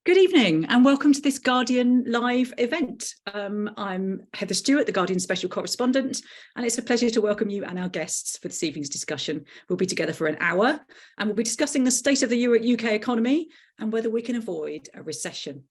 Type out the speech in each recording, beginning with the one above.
Good evening and welcome to this Guardian live event. I'm Heather Stewart, the Guardian Special Correspondent, and it's a pleasure to welcome you and our guests for this evening's discussion. We'll be together for an hour and we'll be discussing the state of the UK economy and whether we can avoid a recession.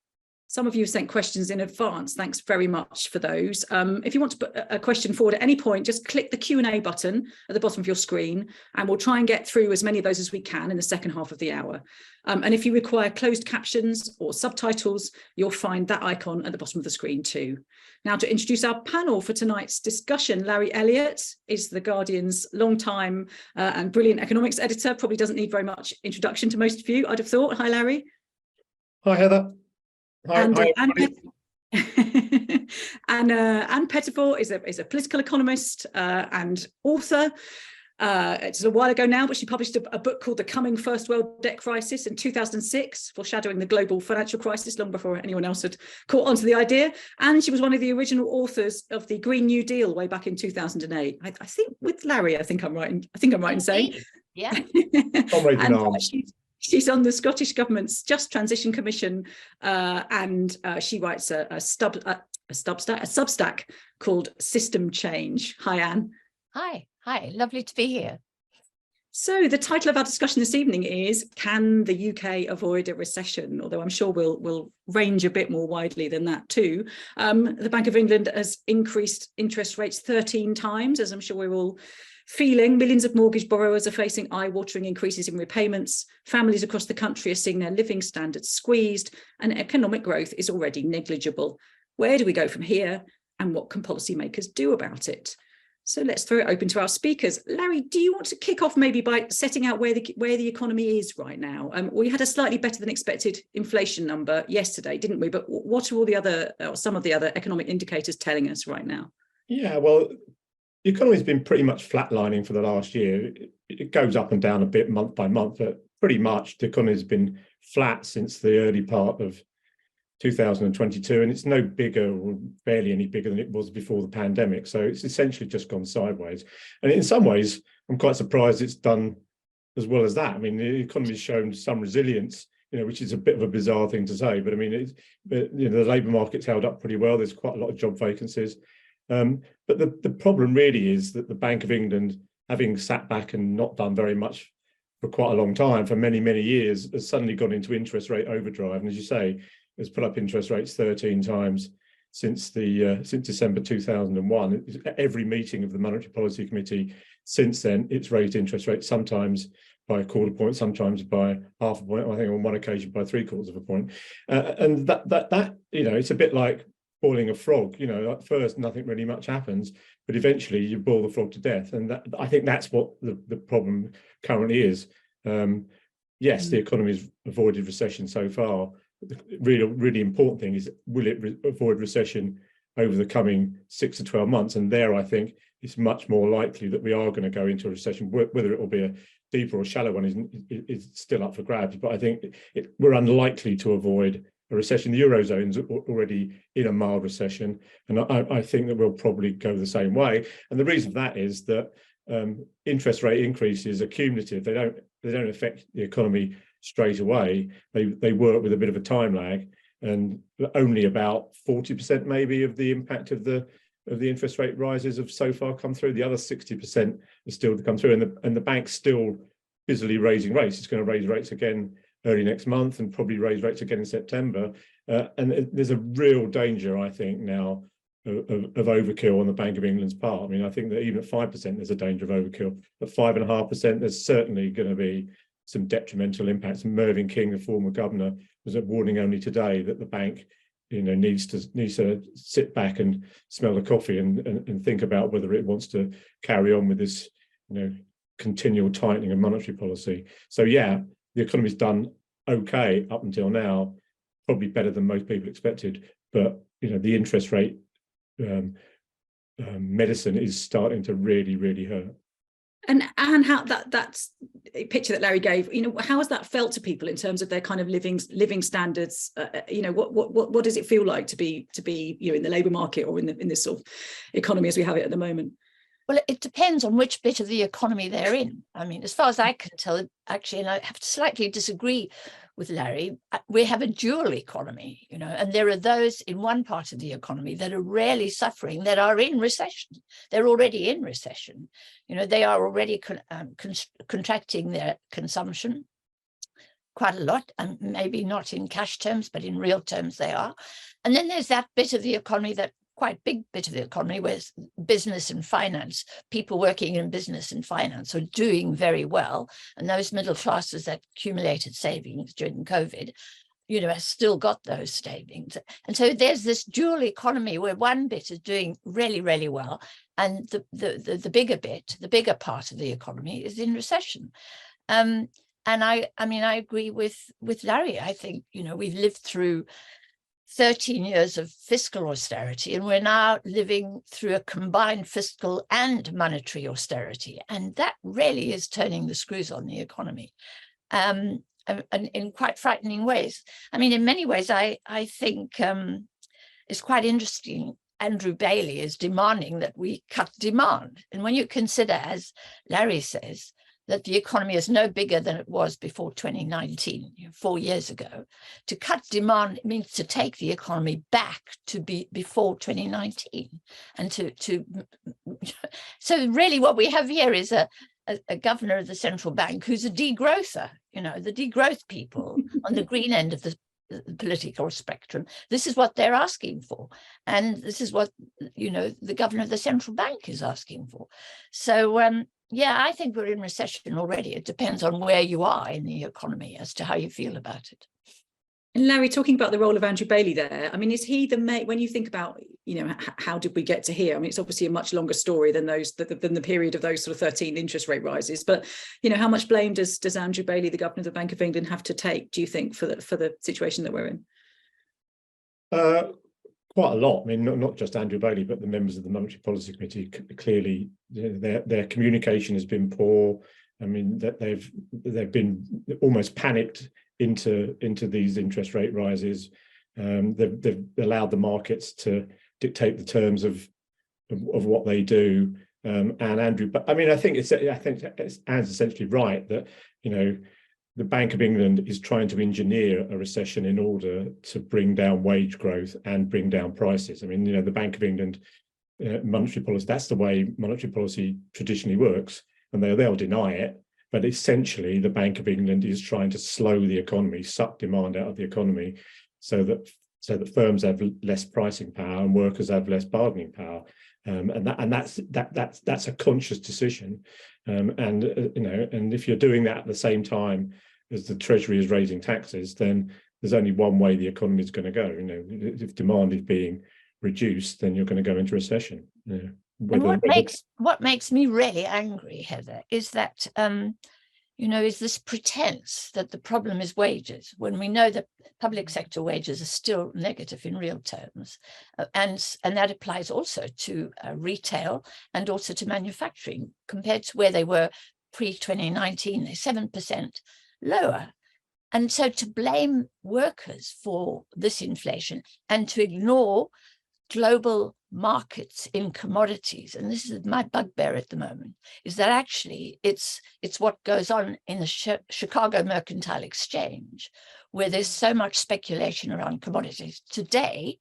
Some of you have sent questions in advance. Thanks very much for those. If you want to put a question forward at any point, just click the Q&A button at the bottom of your screen and we'll try and get through as many of those as we can in the second half of the hour. And if you require closed captions or subtitles, you'll find that icon at the bottom of the screen too. Now, to introduce our panel for tonight's discussion, Larry Elliott is the Guardian's long-time and brilliant economics editor. Probably doesn't need very much introduction to most of you, I'd have thought. Hi, Larry. Hi, Heather. Anne Pettifor is a political economist and author. It's a while ago now, but she published a book called The Coming First World Debt Crisis in 2006, foreshadowing the global financial crisis long before anyone else had caught onto the idea. And she was one of the original authors of the Green New Deal way back in 2008. I think with Larry, I think I'm right in saying. Yeah. She's on the Scottish Government's Just Transition Commission, and she writes a Substack called System Change. Hi, Anne. Hi, lovely to be here. So the title of our discussion this evening is, can the UK avoid a recession? Although I'm sure we'll range a bit more widely than that too. The Bank of England has increased interest rates 13 times, as I'm sure we're all feeling. Millions of mortgage borrowers are facing eye-watering increases in repayments. Families across the country are seeing their living standards squeezed, and economic growth is already negligible. Where do we go from here, and what can policymakers do about it? So let's throw it open to our speakers. Larry, do you want to kick off maybe by setting out where the economy is right now? We had a slightly better than expected inflation number yesterday, didn't we? But what are all the other, or some of the other economic indicators telling us right now? Yeah, well, the economy's been pretty much flatlining for the last year. It goes up and down a bit month by month, but pretty much the economy's been flat since the early part of 2022, and it's no bigger or barely any bigger than it was before the pandemic. So it's essentially just gone sideways. And in some ways, I'm quite surprised it's done as well as that. I mean, the economy's shown some resilience, which is a bit of a bizarre thing to say, but I mean, the labour market's held up pretty well. There's quite a lot of job vacancies. But the problem really is that the Bank of England, having sat back and not done very much for quite a long time, for many, many years, has suddenly gone into interest rate overdrive. And as you say, has put up interest rates 13 times since December 2001. Every meeting of the Monetary Policy Committee since then, it's raised interest rates, sometimes by a quarter point, sometimes by half a point. I think on one occasion by 3/4 of a point. And that it's a bit like boiling a frog. At first nothing really much happens, but eventually you boil the frog to death. And I think that's what the problem currently is. Yes, the economy has avoided recession so far. The really important thing is, will it avoid recession over the coming 6 to 12 months? And there, I think it's much more likely that we are going to go into a recession. Whether it will be a deeper or shallow one is still up for grabs. But I think we're unlikely to avoid a recession. The Eurozone's already in a mild recession, and I think that we'll probably go the same way. And the reason for that is that interest rate increases are cumulative. They don't affect the economy straight away. They work with a bit of a time lag, and only about 40% maybe of the impact of the interest rate rises have so far come through. The other 60% is still to come through, and the bank's still busily raising rates. It's going to raise rates again early next month and probably raise rates again in September. And there's a real danger, I think, now of overkill on the Bank of England's part. I mean, I think that even at 5%, there's a danger of overkill. At 5.5%, there's certainly going to be some detrimental impacts. Mervyn King, the former governor, was warning only today that the bank, needs to sit back and smell the coffee and think about whether it wants to carry on with this, continual tightening of monetary policy. So yeah, the economy's done okay up until now, probably better than most people expected. But the interest rate medicine is starting to really, really hurt. And how that's a picture that Larry gave, how has that felt to people in terms of their kind of living standards? What does it feel like to be in the labour market or in this sort of economy as we have it at the moment? Well, it depends on which bit of the economy they're in. I mean, as far as I can tell, actually, and I have to slightly disagree with Larry, we have a dual economy, and there are those in one part of the economy that are really suffering, that are in recession. They're already in recession. They are already contracting their consumption quite a lot, and maybe not in cash terms, but in real terms they are. And then there's that bit of the economy, that quite big bit of the economy, where business and finance, people working in business and finance are doing very well. And those middle classes that accumulated savings during COVID, have still got those savings. And so there's this dual economy where one bit is doing really, really well. And the bigger bit, the bigger part of the economy is in recession. And I agree with Larry. I think, we've lived through 13 years of fiscal austerity, and we're now living through a combined fiscal and monetary austerity. And that really is turning the screws on the economy, and in quite frightening ways. In many ways, I think it's quite interesting. Andrew Bailey is demanding that we cut demand. And when you consider, as Larry says, that the economy is no bigger than it was before 2019, 4 years ago. To cut demand means to take the economy back to be before 2019. And so really what we have here is a governor of the central bank who's a degrowther, the degrowth people on the green end of the political spectrum. This is what they're asking for. And this is what, the governor of the central bank is asking for. So, yeah, I think we're in recession already. It depends on where you are in the economy as to how you feel about it. And Larry, talking about the role of Andrew Bailey there, is he when you think about, how did we get to here? It's obviously a much longer story than the period of those sort of 13 interest rate rises. But, how much blame does Andrew Bailey, the governor of the Bank of England, have to take, do you think, for the situation that we're in? Quite a lot. Not just Andrew Bailey, but the members of the Monetary Policy Committee. Clearly, their communication has been poor. That they've been almost panicked into these interest rate rises. They've allowed the markets to dictate the terms of what they do. And Andrew, but I think Anne's essentially right that the Bank of England is trying to engineer a recession in order to bring down wage growth and bring down prices. The Bank of England monetary policy, that's the way monetary policy traditionally works, and they'll deny it. But essentially, the Bank of England is trying to slow the economy, suck demand out of the economy, so that firms have less pricing power and workers have less bargaining power. And that's a conscious decision. And if you're doing that at the same time as the Treasury is raising taxes, then there's only one way the economy is going to go. If demand is being reduced, then you're going to go into recession. And what makes me really angry, Heather, is that is this pretense that the problem is wages, when we know that public sector wages are still negative in real terms, and that applies also to retail and also to manufacturing compared to where they were pre-2019. They're 7% lower. And so to blame workers for this inflation and to ignore global markets in commodities, and this is my bugbear at the moment, is that actually it's what goes on in the Chicago Mercantile Exchange, where there's so much speculation around commodities. Today,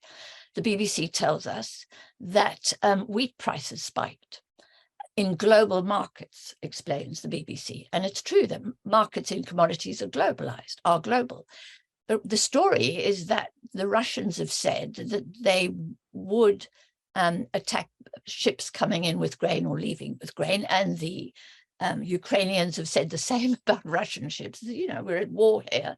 the BBC tells us that wheat prices spiked in global markets, explains the BBC. And it's true that markets in commodities are global. The story is that the Russians have said that they would attack ships coming in with grain or leaving with grain, and the Ukrainians have said the same about Russian ships. We're at war here.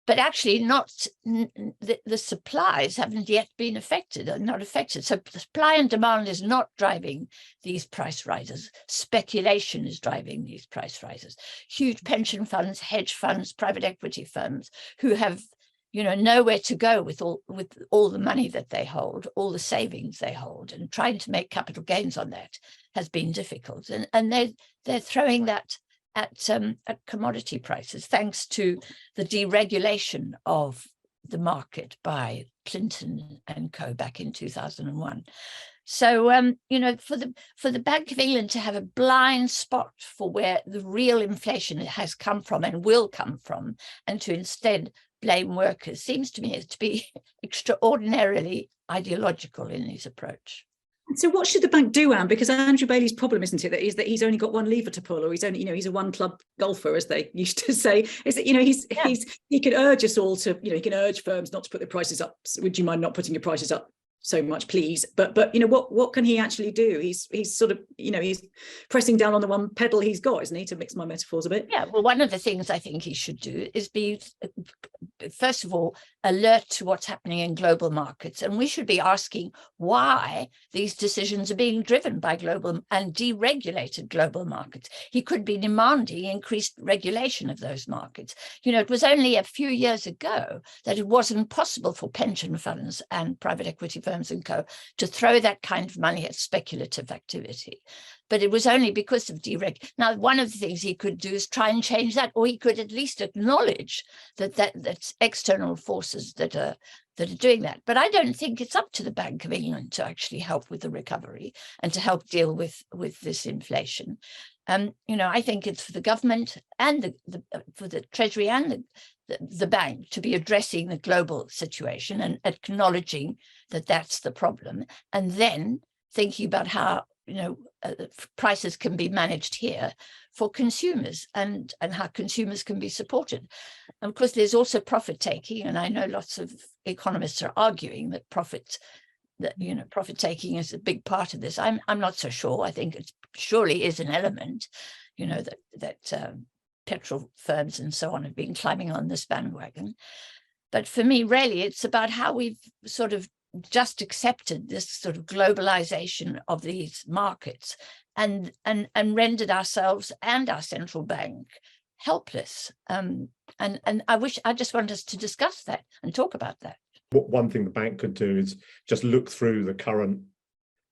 But actually the supplies haven't yet been affected, are not affected. So supply and demand is not driving these price rises. Speculation is driving these price rises. Huge pension funds, hedge funds, private equity firms who have nowhere to go with all the money that they hold, all the savings they hold, and trying to make capital gains on that has been difficult. And they're throwing that at commodity prices, thanks to the deregulation of the market by Clinton and co back in 2001. So, for the Bank of England to have a blind spot for where the real inflation has come from and will come from, and to instead blame workers, seems to me to be extraordinarily ideological in his approach. So what should the bank do, Anne? Because Andrew Bailey's problem, isn't it, that he's only got one lever to pull, or he's only, he's a one club golfer, as they used to say. Is that, he can urge us all to, he can urge firms not to put their prices up. So would you mind not putting your prices up so much, please? But what can he actually do? He's sort of, he's pressing down on the one pedal he's got, isn't he, to mix my metaphors a bit? Yeah, well, one of the things I think he should do is be, first of all, alert to what's happening in global markets. And we should be asking why these decisions are being driven by global and deregulated global markets. He could be demanding increased regulation of those markets. It was only a few years ago that it wasn't possible for pension funds and private equity firms and co to throw that kind of money at speculative activity. But it was only because of dereg. Now, one of the things he could do is try and change that, or he could at least acknowledge that's external forces that are doing that. But I don't think it's up to the Bank of England to actually help with the recovery and to help deal with this inflation. I think it's for the government and for the Treasury and the bank to be addressing the global situation and acknowledging that that's the problem, and then thinking about how prices can be managed here for consumers and how consumers can be supported. And of course, there's also profit taking, and I know lots of economists are arguing that profit taking is a big part of this. I'm not so sure. I think it surely is an element, that petrol firms and so on have been climbing on this bandwagon. But for me, really, it's about how we've sort of just accepted this sort of globalization of these markets and rendered ourselves and our central bank helpless. And I just want us to discuss that and talk about that. One thing the bank could do is just look through the current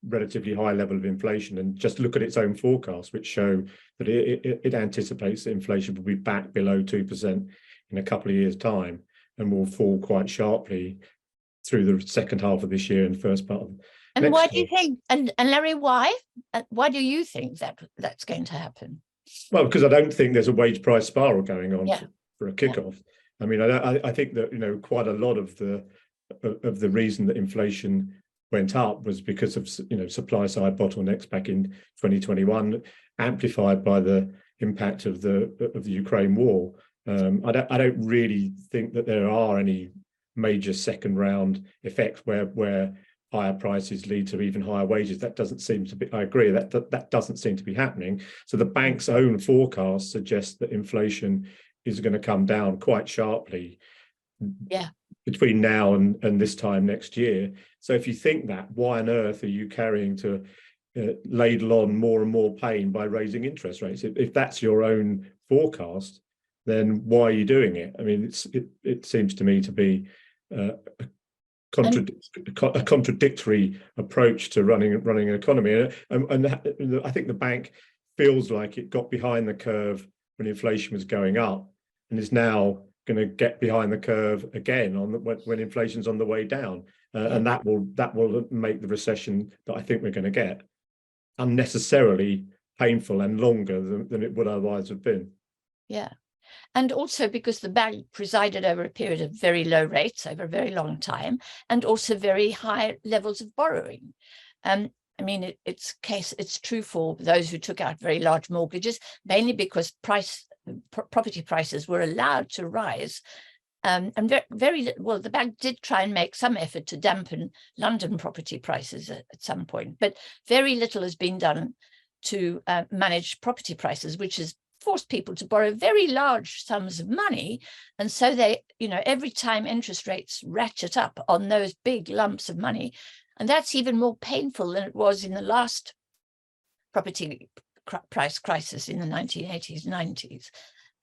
relatively high level of inflation and just look at its own forecasts, which show that it anticipates that inflation will be back below 2% in a couple of years' time and will fall quite sharply through the second half of this year and the first part of and why do you think, and Larry, why do you think that's going to happen? Well, because I don't think there's a wage price spiral going on for a kickoff. I mean, I think that quite a lot of the reason that inflation went up was because of supply side bottlenecks back in 2021, amplified by the impact of the Ukraine war. I don't really think that there are any major second round effects where higher prices lead to even higher wages. That doesn't seem to be, I agree, that doesn't seem to be happening. So the bank's own forecast suggests that inflation is going to come down quite sharply between now and this time next year. So if you think that, why on earth are you carrying to ladle on more and more pain by raising interest rates? If that's your own forecast, then why are you doing it? I mean, it seems to me to be a contradictory approach to running an economy, and I think the bank feels like it got behind the curve when inflation was going up, and is now going to get behind the curve again when inflation's on the way down, and that will make the recession that I think we're going to get unnecessarily painful and longer than it would otherwise have been. Yeah. And also because the bank presided over a period of very low rates over a very long time, and also very high levels of borrowing. I mean, it's true for those who took out very large mortgages, mainly because property prices were allowed to rise. And the bank did try and make some effort to dampen London property prices at some point, but very little has been done to manage property prices, which has forced people to borrow very large sums of money. And so they, every time interest rates ratchet up on those big lumps of money, and that's even more painful than it was in the last property price crisis in the 1980s, 90s,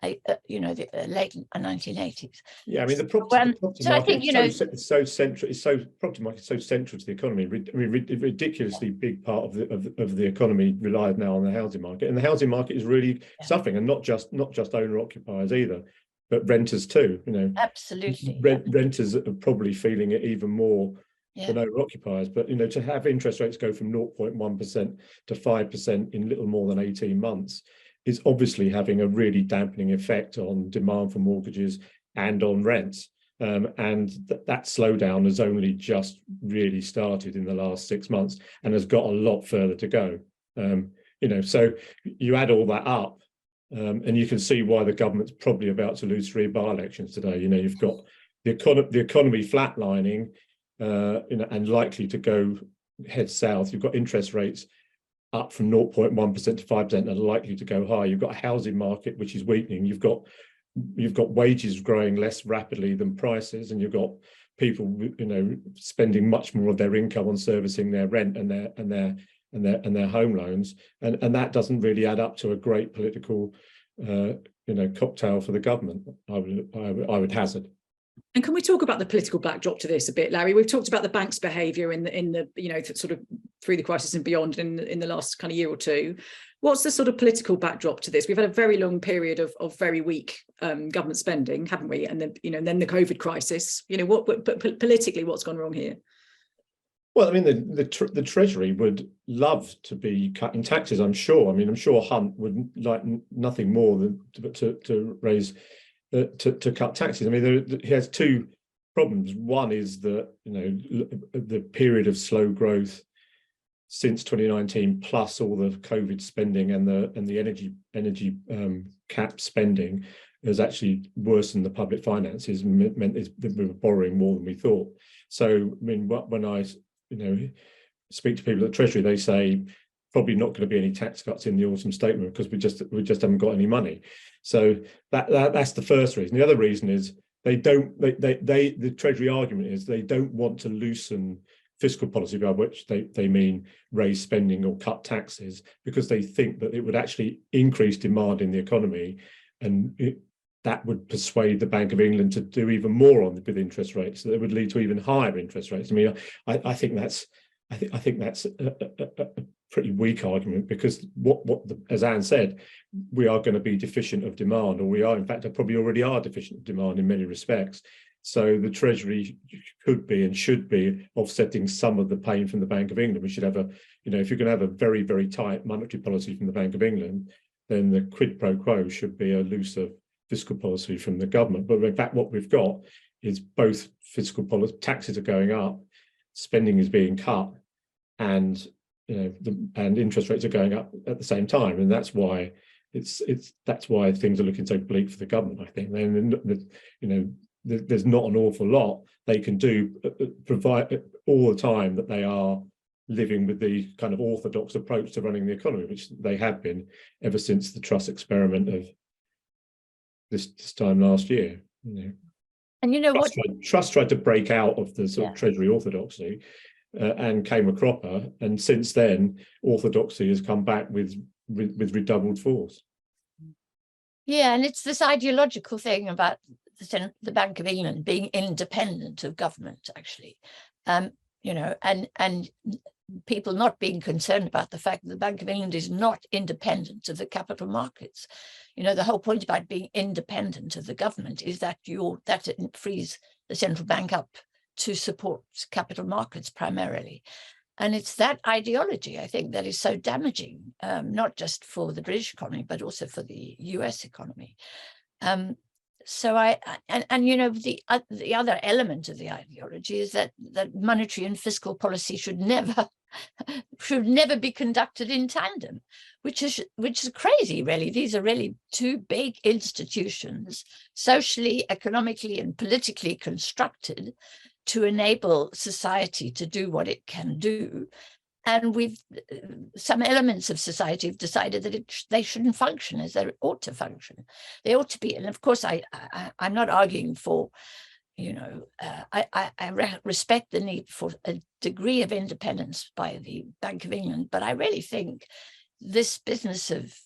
the late 1980s. Yeah, I mean, the property market is so central. Property market is so central to the economy. I mean, ridiculously big part of the economy relies now on the housing market, and the housing market is really suffering, and not just owner occupiers either, but renters too. Absolutely, renters are probably feeling it even more than owner occupiers. But to have interest rates go from 0.1% to 5% in little more than 18 months is obviously having a really dampening effect on demand for mortgages and on rents. And that slowdown has only just really started in the last 6 months and has got a lot further to go. So you add all that up, and you can see why the government's probably about to lose 3 by-elections today. You've got the economy flatlining, and likely to go head south. You've got interest rates up from 0.1% to 5% and are likely to go high. You've got a housing market which is weakening. You've got wages growing less rapidly than prices, and you've got people, spending much more of their income on servicing their rent and their home loans, and that doesn't really add up to a great political, cocktail for the government. I would hazard. And can we talk about the political backdrop to this a bit, Larry? We've talked about the bank's behaviour in the sort of through the crisis and beyond in the last kind of year or two. What's the sort of political backdrop to this? We've had a very long period of very weak government spending, haven't we? And then then the COVID crisis. But politically, what's gone wrong here? Well, I mean, the Treasury would love to be cutting taxes, I'm sure. I mean, I'm sure Hunt would like nothing more than to raise to cut taxes. I mean, he has 2 problems. One is that the period of slow growth since 2019, plus all the COVID spending and the energy cap spending, has actually worsened the public finances and meant that we were borrowing more than we thought. So, I mean, when I speak to people at the Treasury, they say probably not going to be any tax cuts in the autumn statement because we just haven't got any money. So that's the first reason. The other reason is the Treasury argument is they don't want to loosen fiscal policy, by which they mean raise spending or cut taxes, because they think that it would actually increase demand in the economy, and that would persuade the Bank of England to do even more with interest rates. So that would lead to even higher interest rates. I mean, I think that's a pretty weak argument, because as Anne said, we are going to be deficient of demand, or we are, in fact, probably already are deficient of demand in many respects. So the Treasury could be and should be offsetting some of the pain from the Bank of England. We should have if you're going to have a very, very tight monetary policy from the Bank of England, then the quid pro quo should be a looser fiscal policy from the government. But in fact, what we've got is both fiscal policy, taxes are going up, spending is being cut, and and interest rates are going up at the same time, and that's why that's why things are looking so bleak for the government. I think, and there's not an awful lot they can do, provide all the time that they are living with the kind of orthodox approach to running the economy, which they have been ever since the Truss experiment of this time last year. And Truss tried to break out of the sort of Treasury orthodoxy, and came a cropper, and since then orthodoxy has come back with redoubled force. Yeah, and it's this ideological thing about the Bank of England being independent of government, actually, and people not being concerned about the fact that the Bank of England is not independent of the capital markets. The whole point about being independent of the government is that it frees the central bank up to support capital markets primarily. And it's that ideology, I think, that is so damaging, not just for the British economy, but also for the US economy. The other element of the ideology is that monetary and fiscal policy should never be conducted in tandem, which is crazy, really. These are really 2 big institutions, socially, economically, and politically constructed to enable society to do what it can do. And some elements of society have decided that they shouldn't function as they ought to function. They ought to be, and of course, I'm not arguing for, I respect the need for a degree of independence by the Bank of England, but I really think this business of,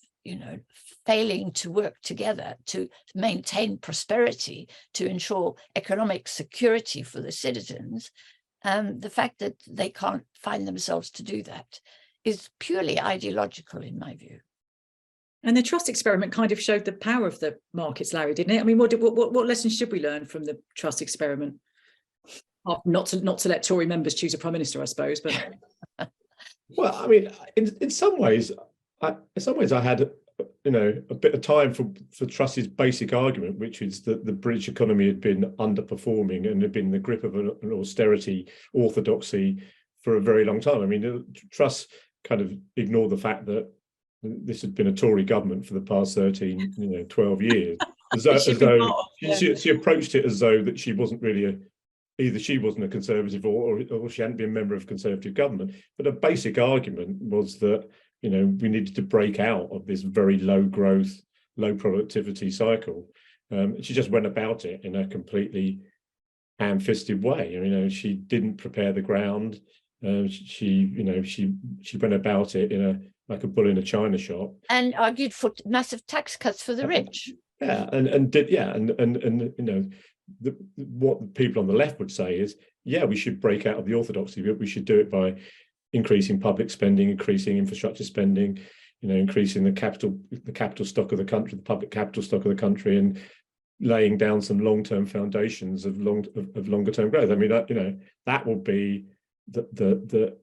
failing to work together to maintain prosperity, to ensure economic security for the citizens, the fact that they can't find themselves to do that is purely ideological, in my view. And the Truss experiment kind of showed the power of the markets, Larry, didn't it? I mean, what lessons should we learn from the Truss experiment? Not to let Tory members choose a prime minister, I suppose. But well, I mean, in some ways, I had a bit of time for Truss's basic argument, which is that the British economy had been underperforming and had been in the grip of an austerity orthodoxy for a very long time. I mean, Truss kind of ignored the fact that this had been a Tory government for the past 13, 12 years. As though she approached it as though that she wasn't really either she wasn't a Conservative or she hadn't been a member of Conservative government. But a basic argument was that, we needed to break out of this very low growth, low productivity cycle. She just went about it in a completely ham-fisted way. She didn't prepare the ground. She went about it like a bull in a china shop, and argued for massive tax cuts for the rich. Yeah, what people on the left would say is, we should break out of the orthodoxy, but we should do it by increasing public spending, increasing infrastructure spending, increasing the capital stock of the country, the public capital stock of the country, and laying down some long-term foundations of longer-term growth. I mean, that will be the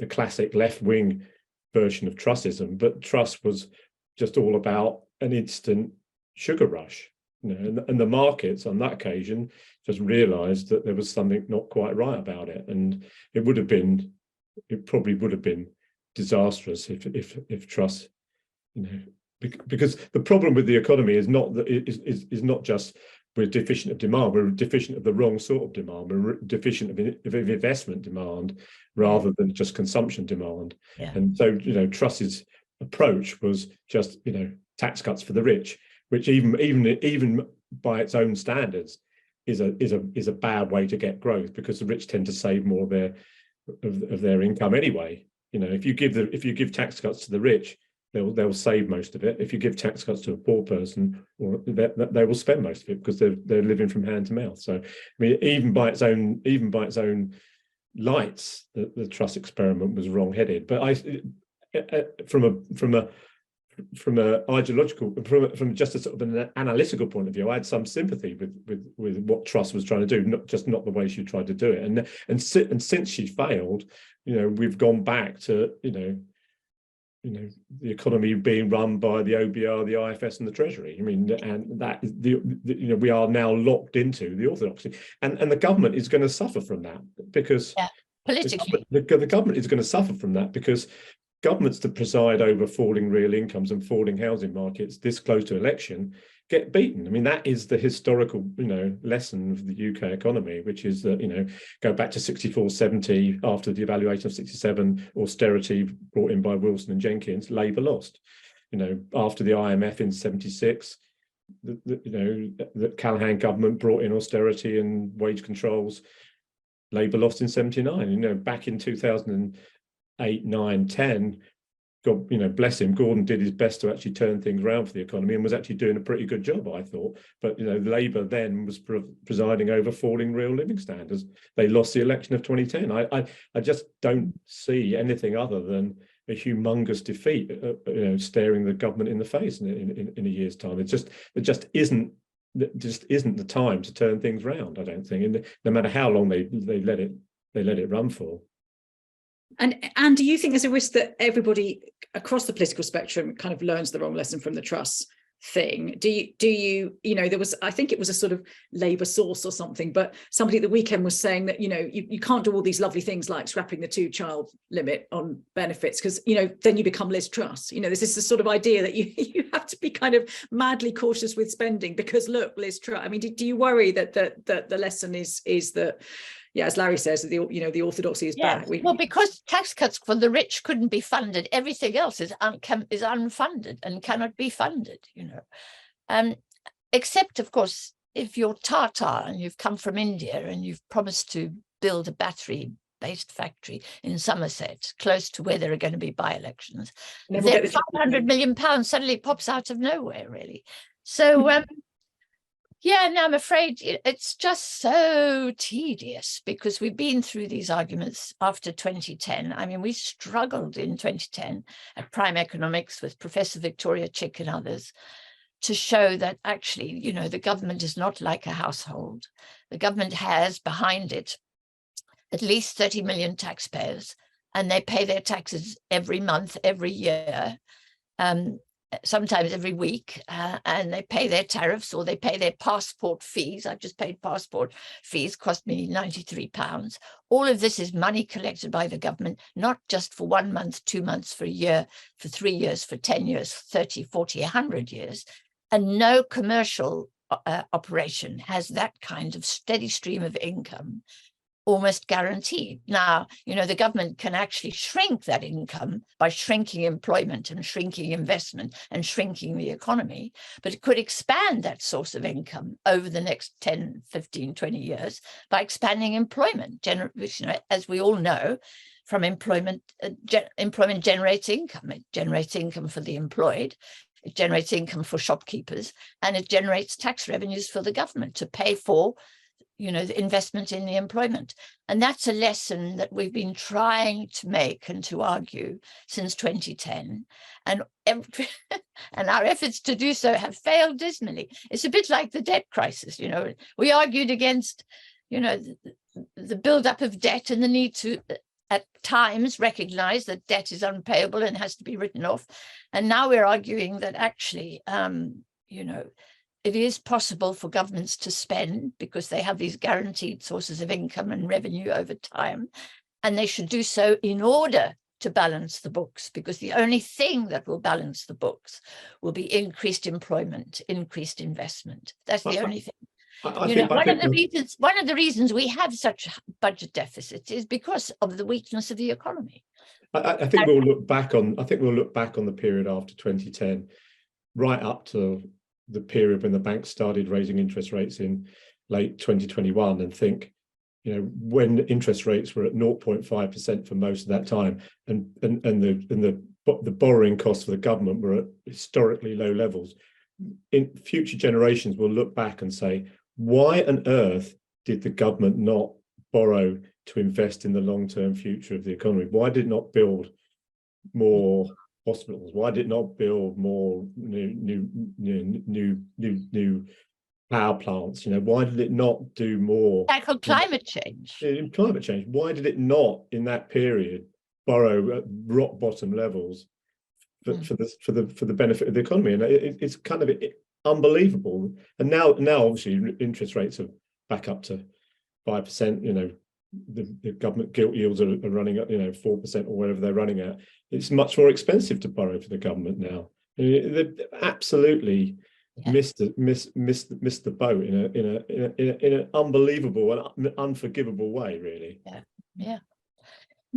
classic left-wing version of Trussism, but Truss was just all about an instant sugar rush, and the markets on that occasion just realised that there was something not quite right about it, and it probably would have been disastrous if Truss, because the problem with the economy is not that is not just we're deficient of demand, we're deficient of the wrong sort of demand, we're deficient of investment demand rather than just consumption demand. Yeah. And so, Truss's approach was just, tax cuts for the rich, which even by its own standards is a bad way to get growth, because the rich tend to save more of their income anyway. If you give tax cuts to the rich, they'll save most of it. If you give tax cuts to a poor person, or they will spend most of it because they're living from hand to mouth. So, I mean, even by its own lights, the Truss experiment was wrong-headed. But from just a sort of an analytical point of view, I had some sympathy with what Truss was trying to do, not the way she tried to do it. And since she failed, we've gone back to the economy being run by the OBR, the IFS, and the Treasury. I mean, and that is we are now locked into the orthodoxy, and the government is going to suffer from that, because politically the government is going to suffer from that because governments that preside over falling real incomes and falling housing markets this close to election get beaten. I mean, that is the historical, lesson of the UK economy, which is that, go back to 64-70, after the evaluation of 67, austerity brought in by Wilson and Jenkins, Labour lost. After the IMF in 76, the Callaghan government brought in austerity and wage controls, Labour lost in 79. Back in 2008, 9, 10, God, bless him, Gordon did his best to actually turn things around for the economy and was actually doing a pretty good job, I thought. But, Labour then was presiding over falling real living standards. They lost the election of 2010. I just don't see anything other than a humongous defeat, staring the government in the face in a year's time. It just isn't the time to turn things around, I don't think. And no matter how long they let it run for. And do you think there's a risk that everybody across the political spectrum kind of learns the wrong lesson from the Truss thing? Do you there was, I think it was a sort of Labour source or something, but somebody at the weekend was saying that you can't do all these lovely things like scrapping the 2-child limit on benefits because then you become Liz Truss. This is the sort of idea that you have to be kind of madly cautious with spending because look, Liz Truss. I mean, do you worry that the lesson is that, yeah, as Larry says, the orthodoxy is back? Well, because tax cuts for the rich couldn't be funded, everything else is unfunded and cannot be funded. Except, of course, if you're Tata and you've come from India and you've promised to build a battery-based factory in Somerset, close to where there are going to be by-elections, then £500 million suddenly pops out of nowhere, really. So. Yeah, no, I'm afraid it's just so tedious because we've been through these arguments after 2010. I mean, we struggled in 2010 at Prime Economics with Professor Victoria Chick and others to show that actually, you know, the government is not like a household. The government has behind it at least 30 million taxpayers, and they pay their taxes every month, every year, sometimes every week, and they pay their tariffs, or they pay their passport fees. I've just paid passport fees, cost me £93. All of this is money collected by the government, not just for 1 month, 2 months, for a year, for 3 years, for 10 years, 30, 40, 100 years. And no commercial operation has that kind of steady stream of income almost guaranteed. Now, you know, the government can actually shrink that income by shrinking employment and shrinking investment and shrinking the economy, but it could expand that source of income over the next 10, 15, 20 years by expanding employment. As we all know, from employment generates income. It generates income for the employed, it generates income for shopkeepers, and it generates tax revenues for the government to pay for, you know, the investment in the employment. And that's a lesson that we've been trying to make and to argue since 2010. And our efforts to do so have failed dismally. It's a bit like the debt crisis. You know, we argued against, you know, the buildup of debt and the need to, at times, recognize that debt is unpayable and has to be written off. And now we're arguing that actually, you know, it is possible for governments to spend because they have these guaranteed sources of income and revenue over time, and they should do so in order to balance the books, because the only thing that will balance the books will be increased employment, increased investment. That's the only thing. One of the reasons we have such budget deficits is because of the weakness of the economy. I think we'll look back on the period after 2010, right up to the period when the banks started raising interest rates in late 2021, and think, you know, when interest rates were at 0.5% for most of that time, and the borrowing costs for the government were at historically low levels. In future generations will look back and say, why on earth did the government not borrow to invest in the long-term future of the economy? Why did it not build more hospitals? Why did it not build more new power plants? You know, why did it not do more? Tackle climate change. Climate change. Why did it not, in that period, borrow at rock bottom levels for the benefit of the economy? And it's kind of unbelievable. And now obviously interest rates are back up to 5%. You know, the government gilt yields are running at, you know, 4% or whatever they're running at. It's much more expensive to borrow for the government now. They've absolutely missed the boat in an unbelievable and unforgivable way, really. Yeah.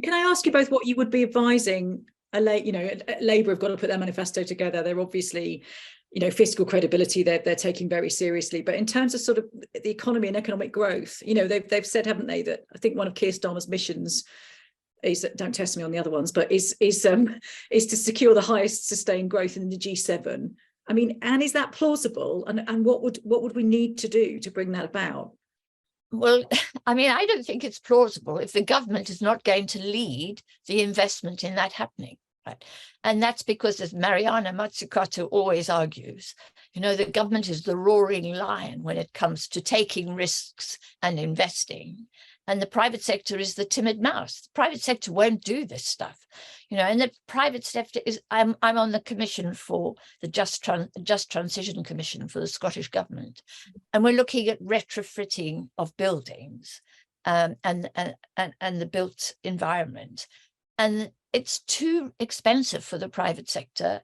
Can I ask you both what you would be advising? Labour have got to put their manifesto together. They're obviously, you know, fiscal credibility they're taking very seriously. But in terms of sort of the economy and economic growth, you know, they've said, haven't they, that I think one of Keir Starmer's missions is, don't test me on the other ones, but is to secure the highest sustained growth in the G7. I mean, and is that plausible? And what would we need to do to bring that about? Well, I mean, I don't think it's plausible if the government is not going to lead the investment in that happening. Right. And that's because, as Mariana Mazzucato always argues, you know, the government is the roaring lion when it comes to taking risks and investing. And the private sector is the timid mouse. The private sector won't do this stuff, you know, and the private sector is, I'm on the commission for the Just Transition Commission for the Scottish Government. And we're looking at retrofitting of buildings and the built environment. And it's too expensive for the private sector.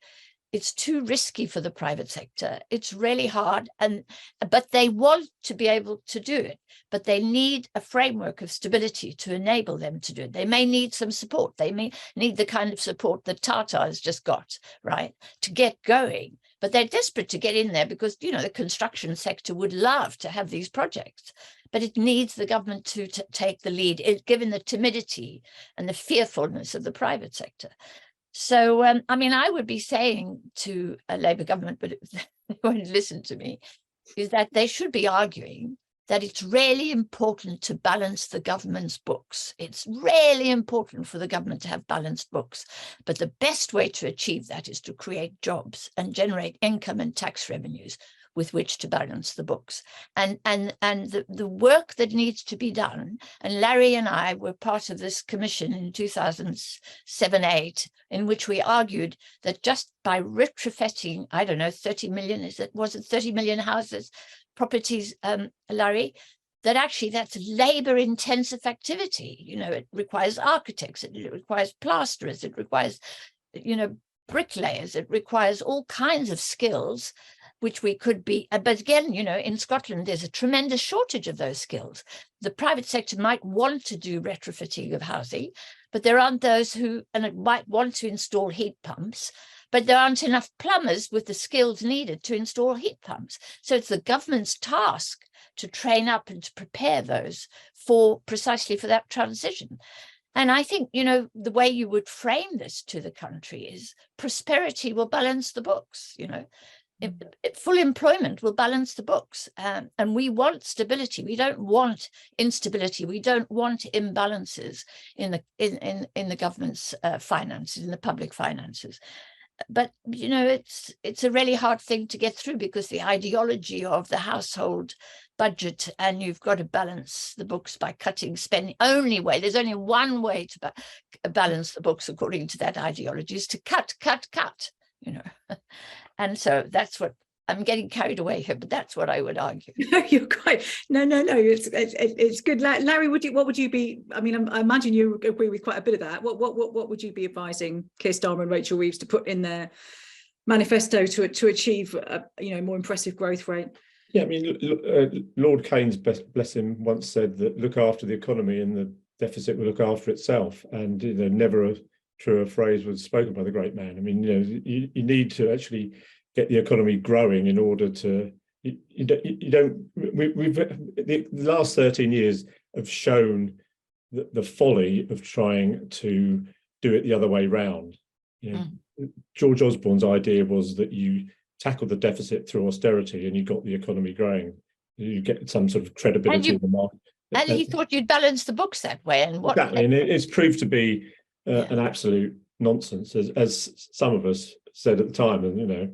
It's too risky for the private sector. It's really hard, but they want to be able to do it, but they need a framework of stability to enable them to do it. They may need some support. They may need the kind of support that Tata has just got, right, to get going. But they're desperate to get in there because, you know, the construction sector would love to have these projects, but it needs the government to take the lead, given the timidity and the fearfulness of the private sector. So, I mean, I would be saying to a Labour government, but they won't listen to me, is that they should be arguing that it's really important to balance the government's books. It's really important for the government to have balanced books. But the best way to achieve that is to create jobs and generate income and tax revenues with which to balance the books. And the work that needs to be done, and Larry and I were part of this commission in 2007-8, in which we argued that just by retrofitting, I don't know, 30 million, was it 30 million houses, properties, Larry, that actually that's labor intensive activity. You know, it requires architects, it requires plasterers, it requires, you know, bricklayers, it requires all kinds of skills which we could be, but again, you know, in Scotland, there's a tremendous shortage of those skills. The private sector might want to do retrofitting of housing, but there aren't those who, and it might want to install heat pumps, but there aren't enough plumbers with the skills needed to install heat pumps. So it's the government's task to train up and to prepare those for precisely for that transition. And I think, you know, the way you would frame this to the country is prosperity will balance the books, you know. Full employment will balance the books, and we want stability. We don't want instability. We don't want imbalances in the government's finances, in the public finances. But you know, it's a really hard thing to get through because the ideology of the household budget, and you've got to balance the books by cutting spending. There's only one way to balance the books according to that ideology, is to cut. You know. And so that's what I'm getting carried away here, but that's what I would argue. No, you're quite. No. It's good, Larry. What would you be? I mean, I imagine you agree with quite a bit of that. What would you be advising Keir Starmer and Rachel Reeves to put in their manifesto to achieve a more impressive growth rate? Yeah, I mean, Lord Keynes, bless him, once said that look after the economy and the deficit will look after itself. And you know, never a truer phrase was spoken by the great man. I mean, you know, you need to actually get the economy growing in order to. The last 13 years have shown the folly of trying to do it the other way round. You know, George Osborne's idea was that you tackle the deficit through austerity and you got the economy growing. You get some sort of credibility in the market. And he thought you'd balance the books that way. And what exactly, and it's proved to be an absolute nonsense, as some of us said at the time. And you know,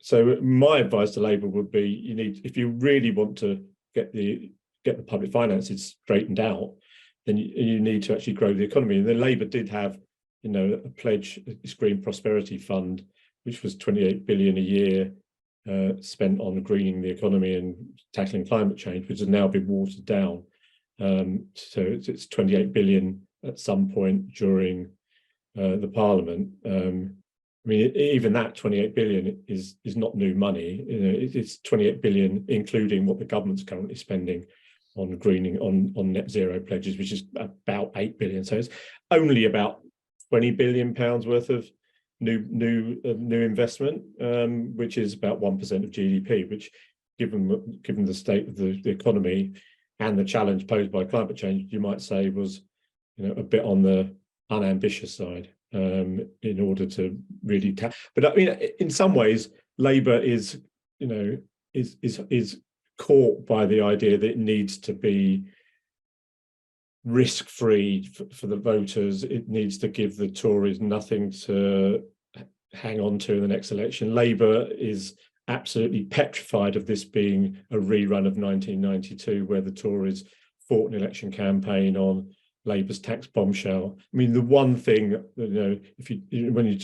so my advice to Labour would be: you need, if you really want to get the public finances straightened out, then you need to actually grow the economy. And then Labour did have, you know, a pledge, this Green Prosperity Fund, which was 28 billion a year spent on greening the economy and tackling climate change, which has now been watered down. So it's 28 billion at some point during the Parliament. I mean, even that 28 billion is not new money. You know, it's 28 billion, including what the government's currently spending on greening, on net zero pledges, which is about 8 billion. So it's only about 20 billion pounds worth of new investment, which is about 1% of GDP, which, given the state of the economy and the challenge posed by climate change, you might say was, you know, a bit on the unambitious side, in order to really but I mean, in some ways, Labour is, you know, is caught by the idea that it needs to be risk-free for the voters. It needs to give the Tories nothing to hang on to in the next election. Labour is absolutely petrified of this being a rerun of 1992, where the Tories fought an election campaign on Labour's tax bombshell. I mean, the one thing, you know,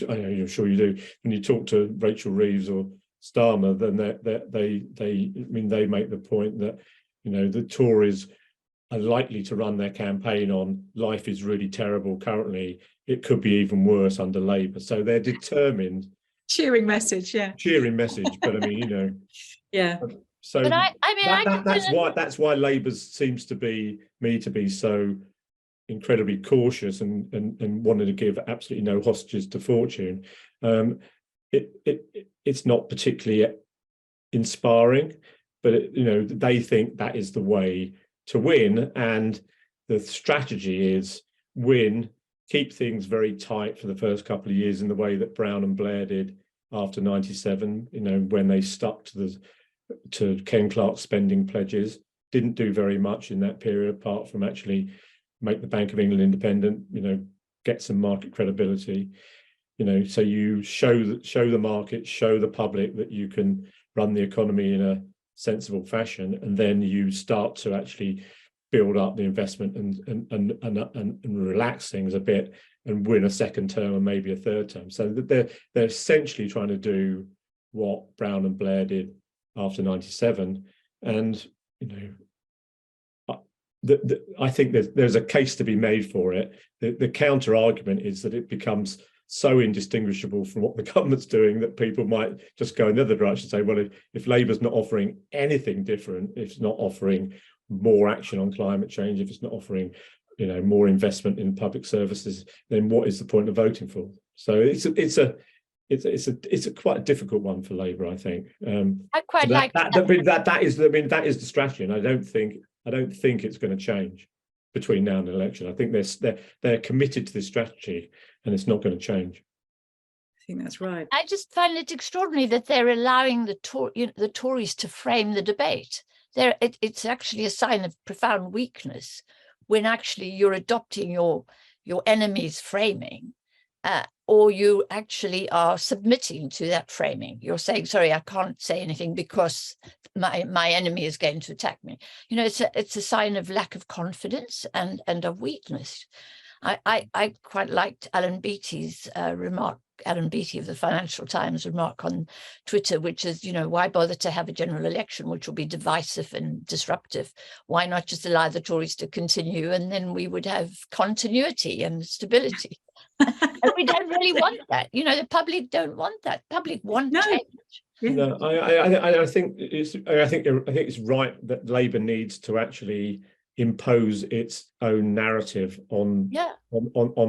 I know you're sure you do, when you talk to Rachel Reeves or Starmer, then they make the point that, you know, the Tories are likely to run their campaign on life is really terrible currently, it could be even worse under Labour. So they're determined. Cheering message, yeah. Cheering message, but I mean, you know. Yeah. So but that's why Labour seems to be so incredibly cautious and wanted to give absolutely no hostages to fortune. It's not particularly inspiring, but you know, they think that is the way to win, and the strategy is win, keep things very tight for the first couple of years in the way that Brown and Blair did after 97, you know, when they stuck to to Ken Clarke's spending pledges. Didn't do very much in that period, apart from actually make the Bank of England independent, get some market credibility. So you show the market, show the public that you can run the economy in a sensible fashion, and then you start to actually build up the investment and relax things a bit and win a second term and maybe a third term. So that they're essentially trying to do what Brown and Blair did after 97. And I think there's a case to be made for it. The counter argument is that it becomes so indistinguishable from what the government's doing that people might just go in the other direction and say, well, if Labour's not offering anything different, if it's not offering more action on climate change, if it's not offering more investment in public services, then what is the point of voting for? So it's a quite a difficult one for Labour, I think. I quite like that. That is the strategy, and I don't think it's going to change between now and the election. I think they're committed to this strategy, and it's not going to change. I think that's right. I just find it extraordinary that they're allowing the Tories to frame the debate. It's actually a sign of profound weakness when actually you're adopting your enemy's framing, or you actually are submitting to that framing. You're saying, sorry, I can't say anything because my enemy is going to attack me. It's a sign of lack of confidence and of weakness. I quite liked Alan Beattie's remark, Alan Beattie of the Financial Times remark on Twitter, which is, why bother to have a general election, which will be divisive and disruptive? Why not just allow the Tories to continue, and then we would have continuity and stability? And we don't really want that. The public don't want that. Public want change. Yeah. No, I think it's right that Labour needs to actually impose its own narrative on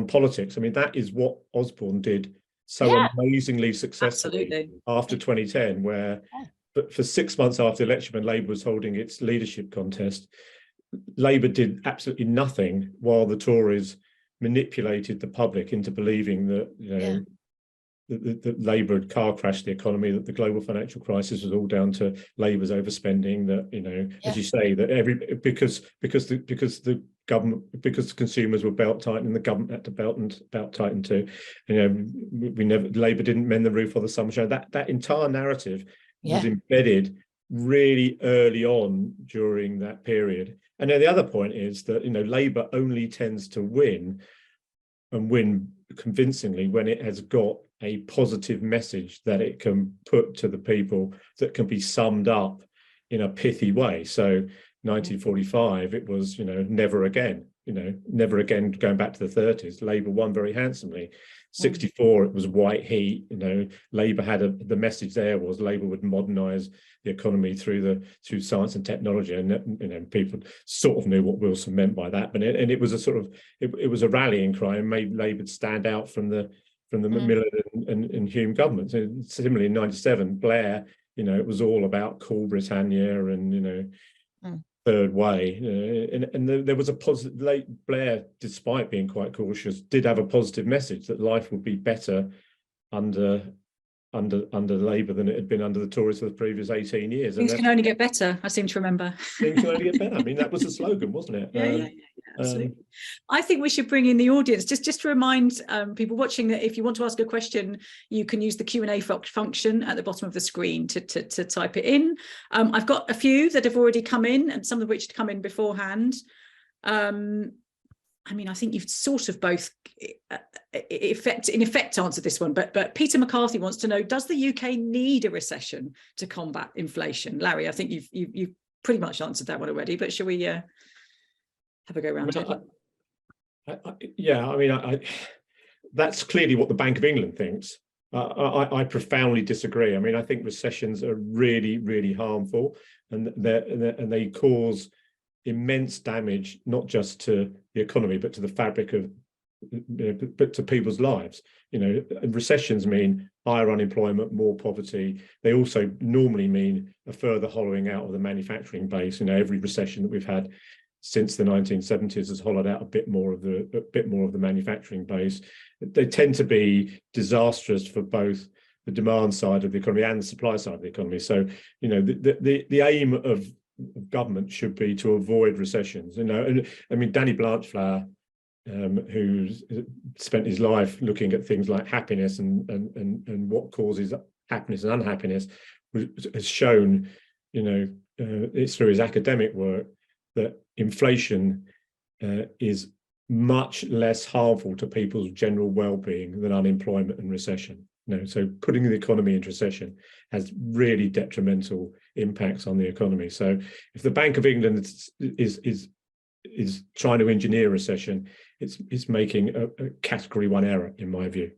politics. I mean, that is what Osborne did so amazingly successfully after 2010, where but for 6 months after the election, when Labour was holding its leadership contest, Labour did absolutely nothing while the Tories manipulated the public into believing that that Labour had car crashed the economy, that the global financial crisis was all down to Labour's overspending, that as you say, that because the government, because the consumers were belt tightening, the government had to belt tighten too. Labour didn't mend the roof or the sunshine. That entire narrative was embedded really early on during that period. And then the other point is that Labour only tends to win, and win convincingly, when it has got a positive message that it can put to the people that can be summed up in a pithy way. So 1945, it was, never again, never again, going back to the 30s. Labour won very handsomely. 64, it was white heat. Labour had the message there was Labour would modernise the economy through science and technology, and people sort of knew what Wilson meant by that. But it was a sort of it was a rallying cry and made Labour stand out from the Macmillan and Hume governments. And similarly, in 97, Blair, it was all about Cool Britannia and third way, and there was a positive. Blair, despite being quite cautious, did have a positive message that life would be better under Labour than it had been under the Tories for the previous 18 years. Things can only get better, I seem to remember. Things can only get better. I mean, that was the slogan, wasn't it? Yeah, absolutely. I think we should bring in the audience just to remind people watching that if you want to ask a question, you can use the Q&A function at the bottom of the screen to type it in. I've got a few that have already come in, and some of which had come in beforehand. I mean, I think you've sort of both in effect answered this one, but Peter McCarthy wants to know, does the UK need a recession to combat inflation? Larry, I think you've pretty much answered that one already, but shall we have a go around it? That's clearly what the Bank of England thinks. I profoundly disagree. I mean, I think recessions are really, really harmful, and they cause immense damage, not just to the economy, but to the fabric of, but to people's lives. Recessions mean higher unemployment, more poverty. They also normally mean a further hollowing out of the manufacturing base. Every recession that we've had since the 1970s has hollowed out a bit more of the manufacturing base. They tend to be disastrous for both the demand side of the economy and the supply side of the economy. So, you know, the aim of government should be to avoid recessions. You know, and I mean, Danny Blanchflower, who's spent his life looking at things like happiness and what causes happiness and unhappiness, has shown, you know, it's through his academic work that inflation is much less harmful to people's general well-being than unemployment and recession. You know, so putting the economy into recession has really detrimental impacts on the economy. So if the Bank of England is trying to engineer recession, it's making a category 1 error, in my view.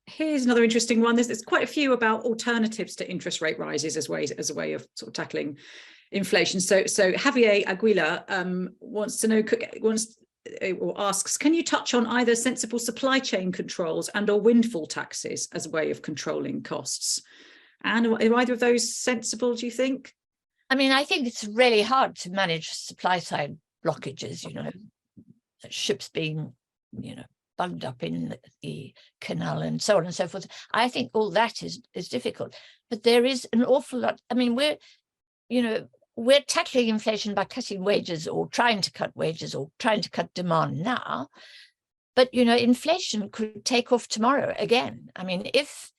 Here's another interesting one. There's quite a few about alternatives to interest rate rises as a way of sort of tackling inflation. So Javier Aguilar wants to know, or asks, can you touch on either sensible supply chain controls and or windfall taxes as a way of controlling costs? And are either of those sensible, do you think? I mean, I think it's really hard to manage supply side blockages, you know, ships being, you know, bugged up in the canal and so on and so forth. I think all that is difficult, but there is an awful lot. I mean, we're tackling inflation by cutting wages or trying to cut wages or trying to cut demand now. But, you know, inflation could take off tomorrow again. I mean, if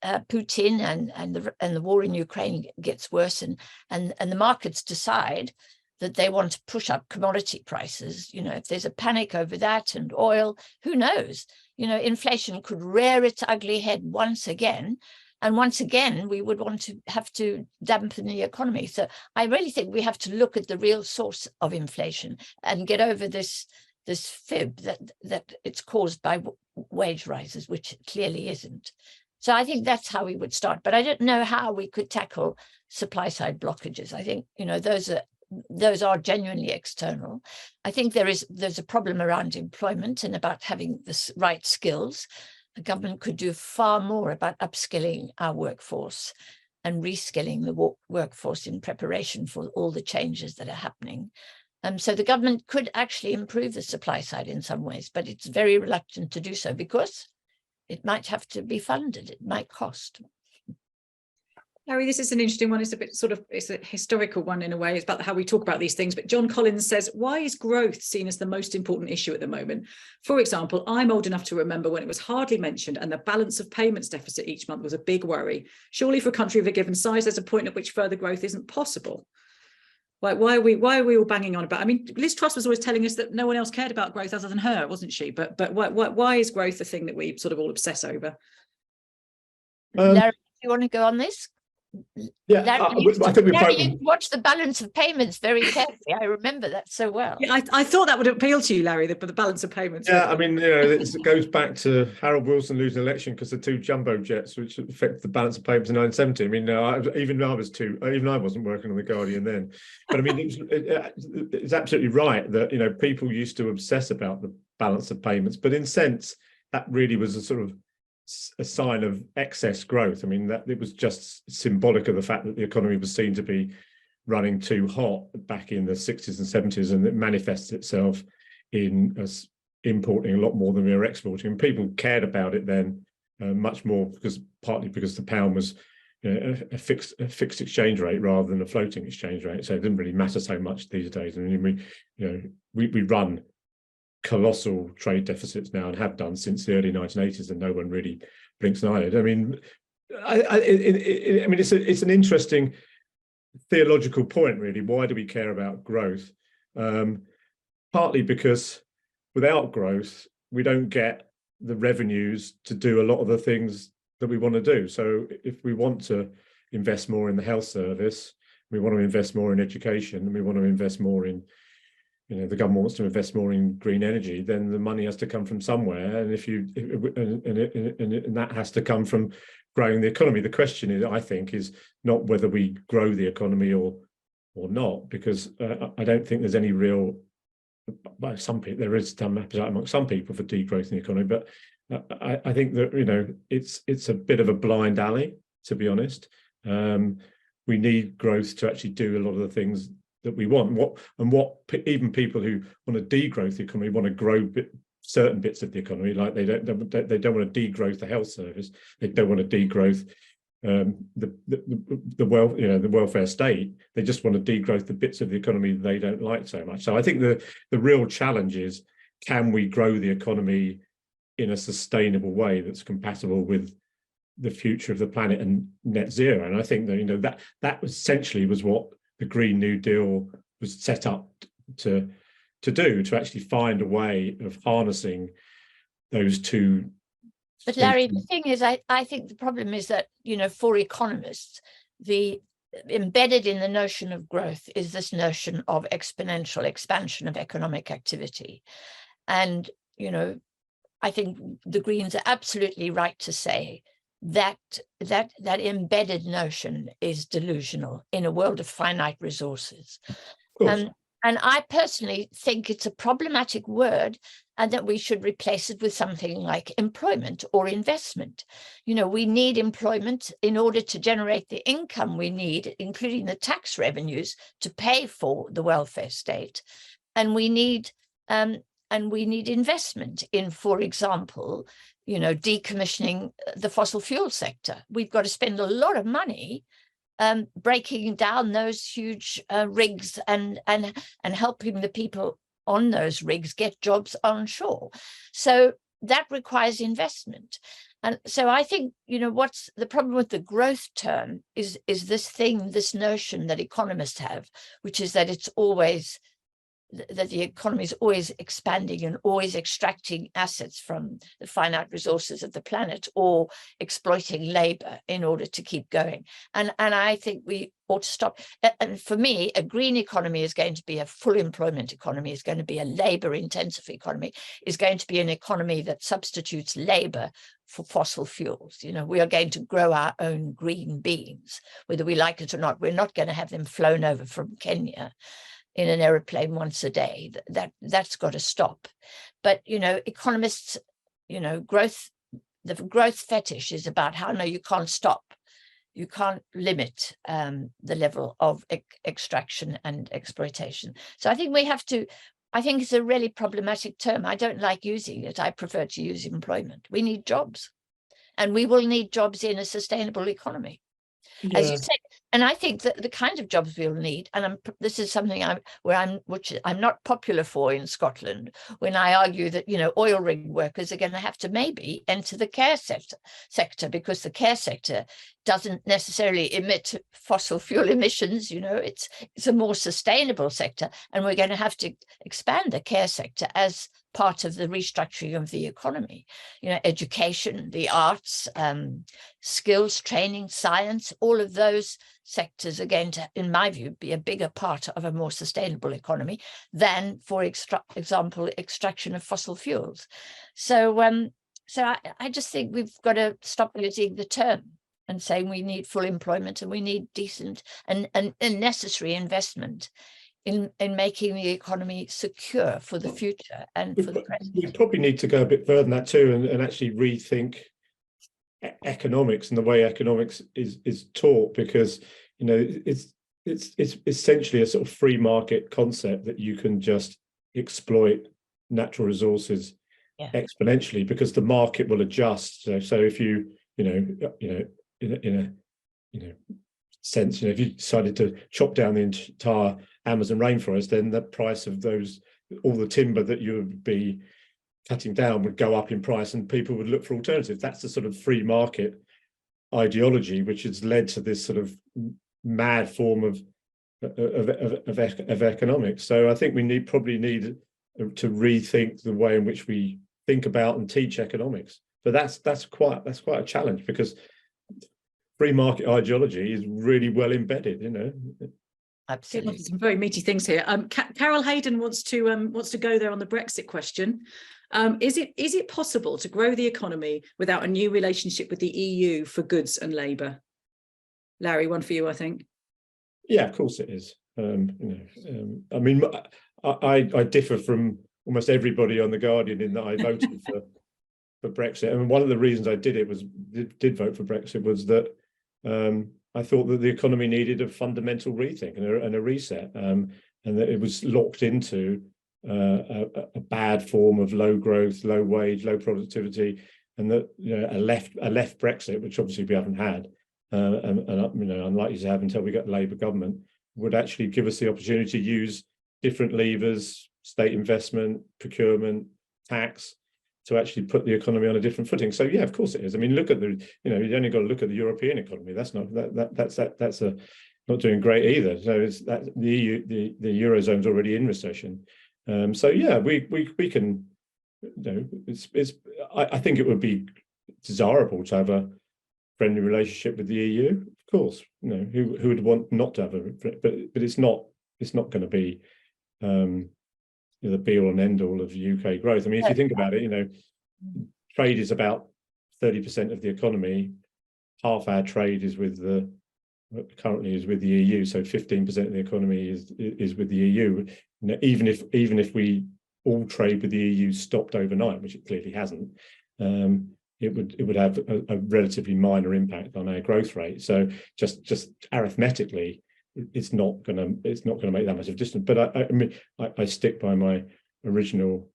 Putin and the war in Ukraine gets worse and the markets decide that they want to push up commodity prices, you know, if there's a panic over that and oil, who knows? You know, inflation could rear its ugly head once again. And once again, we would want to have to dampen the economy. So I really think we have to look at the real source of inflation and get over this fib that it's caused by wage rises, which it clearly isn't. So I think that's how we would start. But I don't know how we could tackle supply side blockages. I think, you know, those are genuinely external. I think there's a problem around employment and about having the right skills. The government could do far more about upskilling our workforce and reskilling the workforce in preparation for all the changes that are happening. So the government could actually improve the supply side in some ways, but it's very reluctant to do so because it might have to be funded. It might cost. Larry, this is an interesting one. It's a bit it's a historical one in a way. It's about how we talk about these things. But John Collins says, why is growth seen as the most important issue at the moment? For example, I'm old enough to remember when it was hardly mentioned and the balance of payments deficit each month was a big worry. Surely for a country of a given size, there's a point at which further growth isn't possible. Why are we all banging on about? I mean, Liz Truss was always telling us that no one else cared about growth other than her, wasn't she? But why is growth the thing that we sort of all obsess over? Larry, do you want to go on this? Yeah, Larry, I think we Larry watched the balance of payments very carefully. I remember that so well. Yeah, I thought that would appeal to you, Larry, the balance of payments. Yeah, I mean, you know, it goes back to Harold Wilson losing an election because of 2 jumbo jets, which affected the balance of payments in 1970. I mean, even I wasn't working on the Guardian then. But I mean, it's absolutely right that, you know, people used to obsess about the balance of payments, but in a sense, that really was a sort of a sign of excess growth. I mean, that it was just symbolic of the fact that the economy was seen to be running too hot back in the 60s and 70s, and it manifests itself in us importing a lot more than we were exporting. And people cared about it then much more partly because the pound was, you know, a fixed exchange rate rather than a floating exchange rate. So it didn't really matter so much these days. I mean, we run colossal trade deficits now and have done since the early 1980s, and no one really blinks an eyelid. I mean, it's an interesting theological point, really. Why do we care about growth? Partly because without growth, we don't get the revenues to do a lot of the things that we want to do. So if we want to invest more in the health service, we want to invest more in education, and we want to invest more in, you know, the government wants to invest more in green energy, then the money has to come from somewhere, and and that has to come from growing the economy. The question is, I think, is not whether we grow the economy or not, because I don't think there's any real. By some people, there is some appetite among some people for degrowth in the economy, but I think that, you know, it's a bit of a blind alley, to be honest. We need growth to actually do a lot of the things that we want. Even people who want to degrowth the economy want to grow certain bits of the economy, like they don't want to degrowth the health service, they don't want to degrowth the welfare state. They just want to degrowth the bits of the economy they don't like so much. So I think the real challenge is, can we grow the economy in a sustainable way that's compatible with the future of the planet and net zero? And I think that that essentially was what the Green New Deal was set up to do, to actually find a way of harnessing those two. But Larry, the thing is, I think the problem is that, for economists, the embedded in the notion of growth is this notion of exponential expansion of economic activity. And, I think the Greens are absolutely right to say that embedded notion is delusional in a world of finite resources. And I personally think it's a problematic word, and that we should replace it with something like employment or investment. We need employment in order to generate the income we need, including the tax revenues, to pay for the welfare state. And we need investment in, for example, decommissioning the fossil fuel sector. We've got to spend a lot of money breaking down those huge rigs and helping the people on those rigs get jobs on shore. So that requires investment. And so I think, what's the problem with the growth term is this notion that economists have, which is that that the economy is always expanding and always extracting assets from the finite resources of the planet, or exploiting labor in order to keep going. And I think we ought to stop. And for me, a green economy is going to be a full employment economy, is going to be a labor intensive economy, is going to be an economy that substitutes labor for fossil fuels. We are going to grow our own green beans, whether we like it or not. We're not going to have them flown over from Kenya in an aeroplane once a day. That's got to stop. But economists, growth, the growth fetish is about how you can't stop, you can't limit the level of extraction and exploitation. So I think I think it's a really problematic term. I don't like using it. I prefer to use employment. We need jobs, and we will need jobs in a sustainable economy. Yeah. As you said, and I think that the kind of jobs we'll need, and this is something which I'm not popular for in Scotland, when I argue that oil rig workers are going to have to maybe enter the care sector, because the care sector doesn't necessarily emit fossil fuel emissions. It's a more sustainable sector, and we're going to have to expand the care sector as part of the restructuring of the economy. Education, the arts, skills training, science, all of those sectors are going to, in my view, be a bigger part of a more sustainable economy than, for example, extraction of fossil fuels. So I just think we've got to stop using the term and saying we need full employment, and we need decent and necessary investment in making the economy secure for the future and for the present. We probably need to go a bit further than that too, and actually rethink economics and the way economics is taught, because it's essentially a sort of free market concept that you can just exploit natural resources exponentially, because the market will adjust. So if you in a sense, if you decided to chop down the entire Amazon rainforest, then the price of all the timber that you would be cutting down would go up in price, and people would look for alternatives. That's the sort of free market ideology which has led to this sort of mad form of economics. So I think we probably need to rethink the way in which we think about and teach economics. But that's quite a challenge, because free market ideology is really well embedded, Absolutely. Some very meaty things here. Carol Hayden wants to go there on the Brexit question. Is it possible to grow the economy without a new relationship with the EU for goods and labour? Larry, one for you, I think. Yeah, of course it is. I mean, I differ from almost everybody on The Guardian in that I voted for Brexit. And one of the reasons I did vote for Brexit was that I thought that the economy needed a fundamental rethink and a reset, and that it was locked into a bad form of low growth, low wage, low productivity, and that a left Brexit, which obviously we haven't had, and unlikely to have until we get the Labour government, would actually give us the opportunity to use different levers, state investment, procurement, tax, to actually put the economy on a different footing. So yeah, of course it is. I mean, look at you only got to look at the European economy. That's not not doing great either. So it's that the EU, the Eurozone's already in recession. So yeah, we can, I think it would be desirable to have a friendly relationship with the EU. Of course, who would want not to have but it's not going to be the be all and end all of UK growth. I mean, if you think about it, trade is about 30% of the economy. Half our trade is currently with the EU, so 15% of the economy is with the EU. Even if we all trade with the EU stopped overnight, which it clearly hasn't, it would have a relatively minor impact on our growth rate. So just arithmetically, it's not going to make that much of a difference. But I stick by my original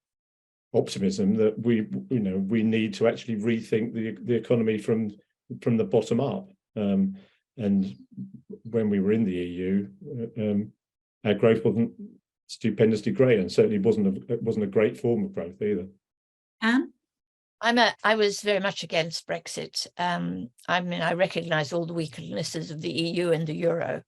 optimism that we need to actually rethink the economy from the bottom up. And when we were in the EU, our growth wasn't stupendously great, and certainly wasn't a great form of growth either. Anne? I was very much against Brexit. I recognise all the weaknesses of the EU and the euro,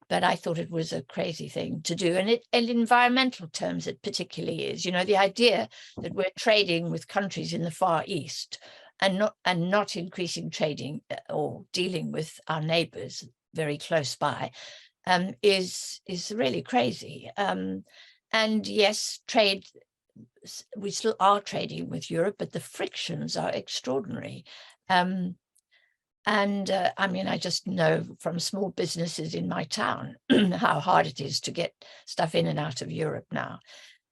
but I thought it was a crazy thing to do. And in environmental terms, it particularly is. The idea that we're trading with countries in the Far East and not increasing trading or dealing with our neighbours very close by is really crazy. And yes, trade, we still are trading with Europe, but the frictions are extraordinary. I just know from small businesses in my town how hard it is to get stuff in and out of Europe now.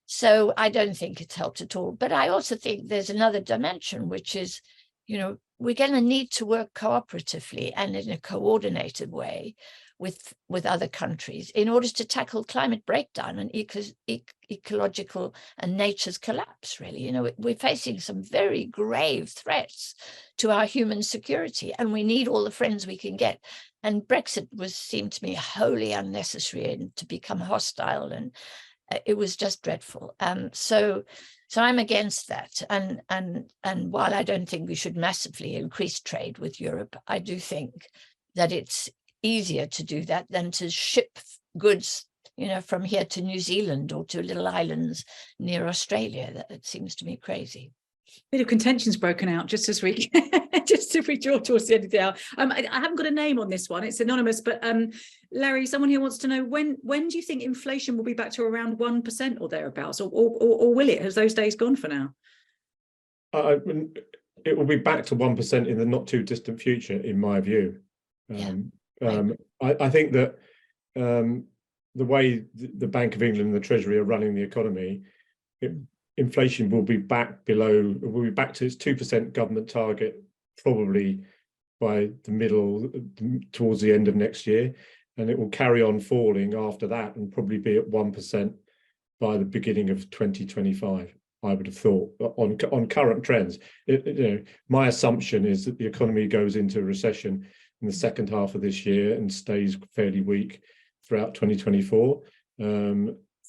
So I don't think it's helped at all. But I also think there's another dimension, which is, we're going to need to work cooperatively and in a coordinated way with other countries in order to tackle climate breakdown and ecological and nature's collapse, really. We're facing some very grave threats to our human security, and we need all the friends we can get. And Brexit seemed to me wholly unnecessary and to become hostile, and it was just dreadful. So I'm against that. And while I don't think we should massively increase trade with Europe, I do think that it's easier to do that than to ship goods, from here to New Zealand or to little islands near Australia. That seems to me crazy. Bit of contention's broken out just as we draw towards the end of the hour. I haven't got a name on this one; it's anonymous. But Larry, someone here wants to know when do you think inflation will be back to around 1% or thereabouts, or will it? Has those days gone for now? It will be back to 1% in the not too distant future, in my view. I think that the way the Bank of England and the Treasury are running the economy, inflation will be back to its 2% government target probably by towards the end of next year, and it will carry on falling after that and probably be at 1% by the beginning of 2025. I would have thought on current trends. My assumption is that the economy goes into a recession in the second half of this year and stays fairly weak throughout 2024.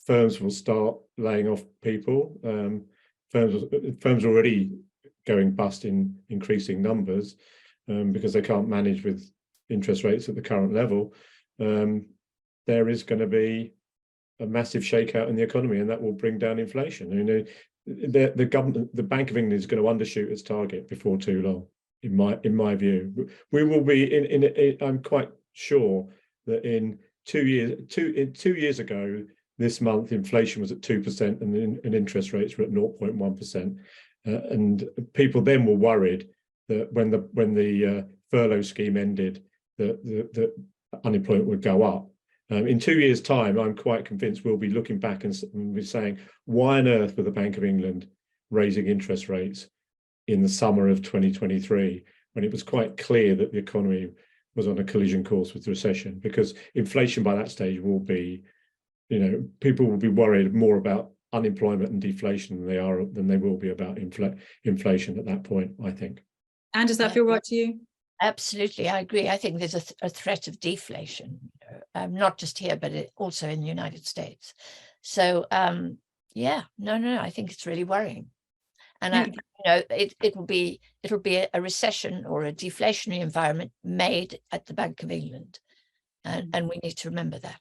Firms will start laying off people. Firms are already going bust in increasing numbers because they can't manage with interest rates at the current level. There is going to be a massive shakeout in the economy, and that will bring down inflation. The government, the Bank of England, is going to undershoot its target before too long. In my view, we will be I'm quite sure that in 2 years ago this month, inflation was at 2% and interest rates were at 0.1%, and people then were worried that when the furlough scheme ended, that unemployment would go up. In 2 years' time, I'm quite convinced we'll be looking back and be saying, why on earth were the Bank of England raising interest rates in the summer of 2023, when it was quite clear that the economy was on a collision course with recession? Because inflation by that stage will be, people will be worried more about unemployment and deflation than they will be about inflation at that point, I think. And does that feel right to you? Absolutely, I agree. I think there's a threat of deflation, not just here, but also in the United States. So, yeah, no, I think it's really worrying. And it'll be a recession or a deflationary environment made at the Bank of England, and we need to remember that.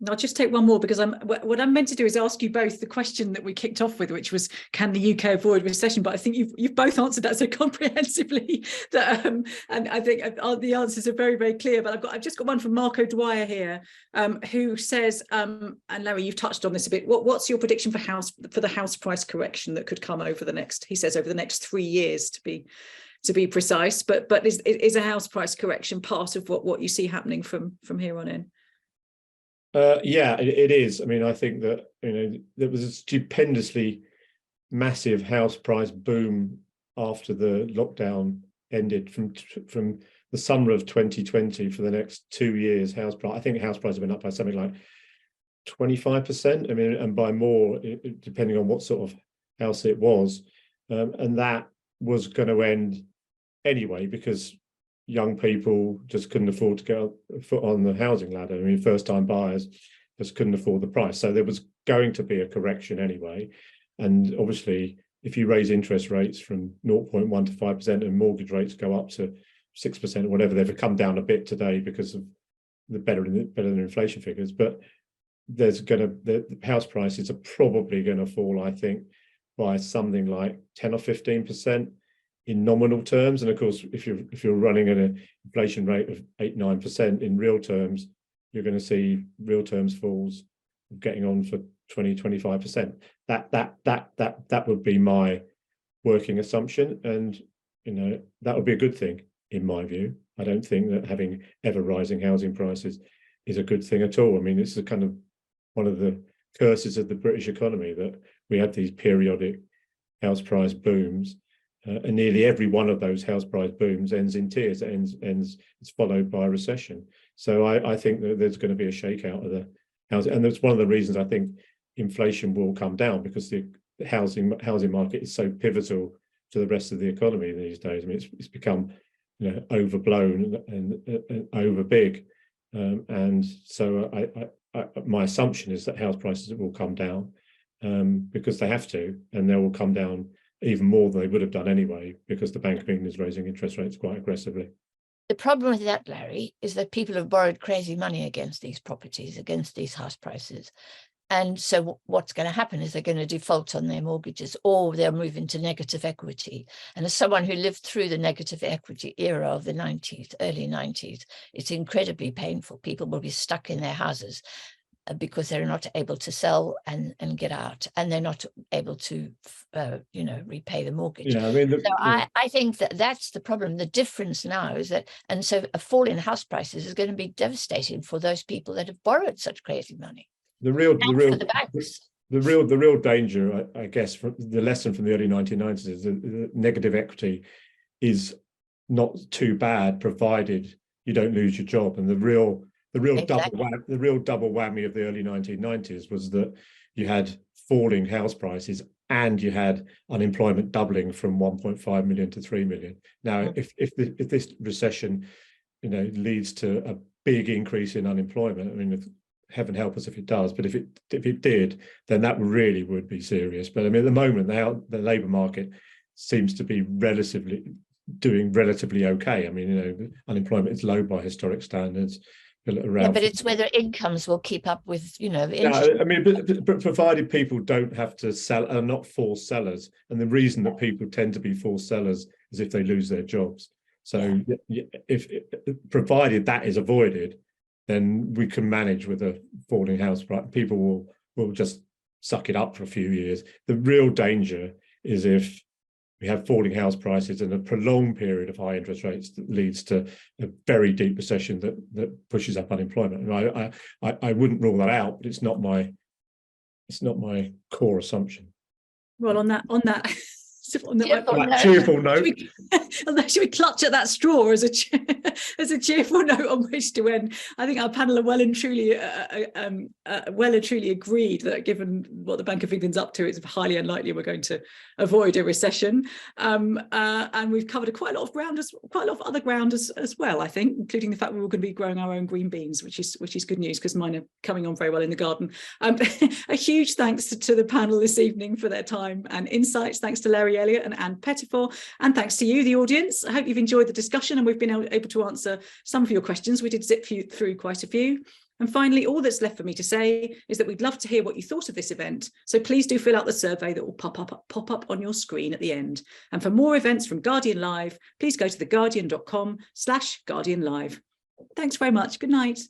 I'll just take one more, because what I'm meant to do is ask you both the question that we kicked off with, which was, can the UK avoid recession? But I think you've both answered that so comprehensively that and I think the answers are very, very clear. But I've just got one from Marco Dwyer here, who says, and Larry, you've touched on this a bit. What's your prediction for the house price correction that could come over the next 3 years, to be precise? But is a house price correction part of what you see happening from here on in? Yeah, it is. I mean, I think that, there was a stupendously massive house price boom after the lockdown ended from the summer of 2020. For the next 2 years, I think house prices have been up by something like 25%. I mean, and by more, depending on what sort of house it was. And that was going to end anyway, because young people just couldn't afford to get a foot on the housing ladder. I mean, first-time buyers just couldn't afford the price. So there was going to be a correction anyway. And obviously, if you raise interest rates from 0.1 to 5% and mortgage rates go up to 6% or whatever, they've come down a bit today because of the better than inflation figures. But the house prices are probably going to fall, I think, by something like 10 or 15%. In nominal terms. And of course, if you're running at an inflation rate of 8-9% in real terms, you're going to see real terms falls getting on for 20-25%. That would be my working assumption, and that would be a good thing in my view. I don't think that having ever rising housing prices is a good thing at all. I mean, it's a kind of one of the curses of the British economy, that we have these periodic house price booms. And nearly every one of those house price booms ends in tears. It's followed by a recession. So I think that there's going to be a shakeout of the housing, and that's one of the reasons I think inflation will come down, because the housing market is so pivotal to the rest of the economy these days. I mean, it's become overblown and over big, and so my assumption is that house prices will come down because they have to, and they will come down even more than they would have done anyway, because the Bank of England is raising interest rates quite aggressively. The problem with that, Larry, is that people have borrowed crazy money against these properties, against these house prices. And so what's going to happen is they're going to default on their mortgages, or they'll move into negative equity. And as someone who lived through the negative equity era of the 90s, early 90s, it's incredibly painful. People will be stuck in their houses because they're not able to sell and get out, and they're not able to, repay the mortgage. Yeah, I mean, I think that's the problem. The difference now is that, and so a fall in house prices is going to be devastating for those people that have borrowed such crazy money. The real danger, I guess, from the lesson from the early 1990s is that the negative equity is not too bad, provided you don't lose your job. And the real double whammy of the early 1990s was that you had falling house prices and you had unemployment doubling from 1.5 million to 3 million. Now, if this recession, leads to a big increase in unemployment, I mean, heaven help us if it does, but if it did, then that really would be serious. But I mean, at the moment, the labour market seems to be doing relatively okay. I mean, unemployment is low by historic standards. But it's whether incomes will keep up with, I mean, but provided people don't have to sell, are not forced sellers. And the reason that people tend to be forced sellers is if they lose their jobs. So if provided that is avoided, then we can manage with a falling house price. People will just suck it up for a few years. The real danger is if we have falling house prices and a prolonged period of high interest rates that leads to a very deep recession that pushes up unemployment. And I wouldn't rule that out, but it's not my core assumption. Well, on that cheerful note. Should we clutch at that straw as a cheerful note on which to end? I think our panel are well and truly agreed that given what the Bank of England's up to, it's highly unlikely we're going to avoid a recession. And we've covered quite a lot of other ground as well, I think, including the fact we're all going to be growing our own green beans, which is good news because mine are coming on very well in the garden. A huge thanks to the panel this evening for their time and insights. Thanks to Larry Elliott and Anne Pettifor, and thanks to you, the audience. I hope you've enjoyed the discussion and we've been able to answer some of your questions. We did zip through quite a few. And finally, all that's left for me to say is that we'd love to hear what you thought of this event. So please do fill out the survey that will pop up on your screen at the end. And for more events from Guardian Live, please go to theguardian.com/Guardian Live. Thanks very much. Good night.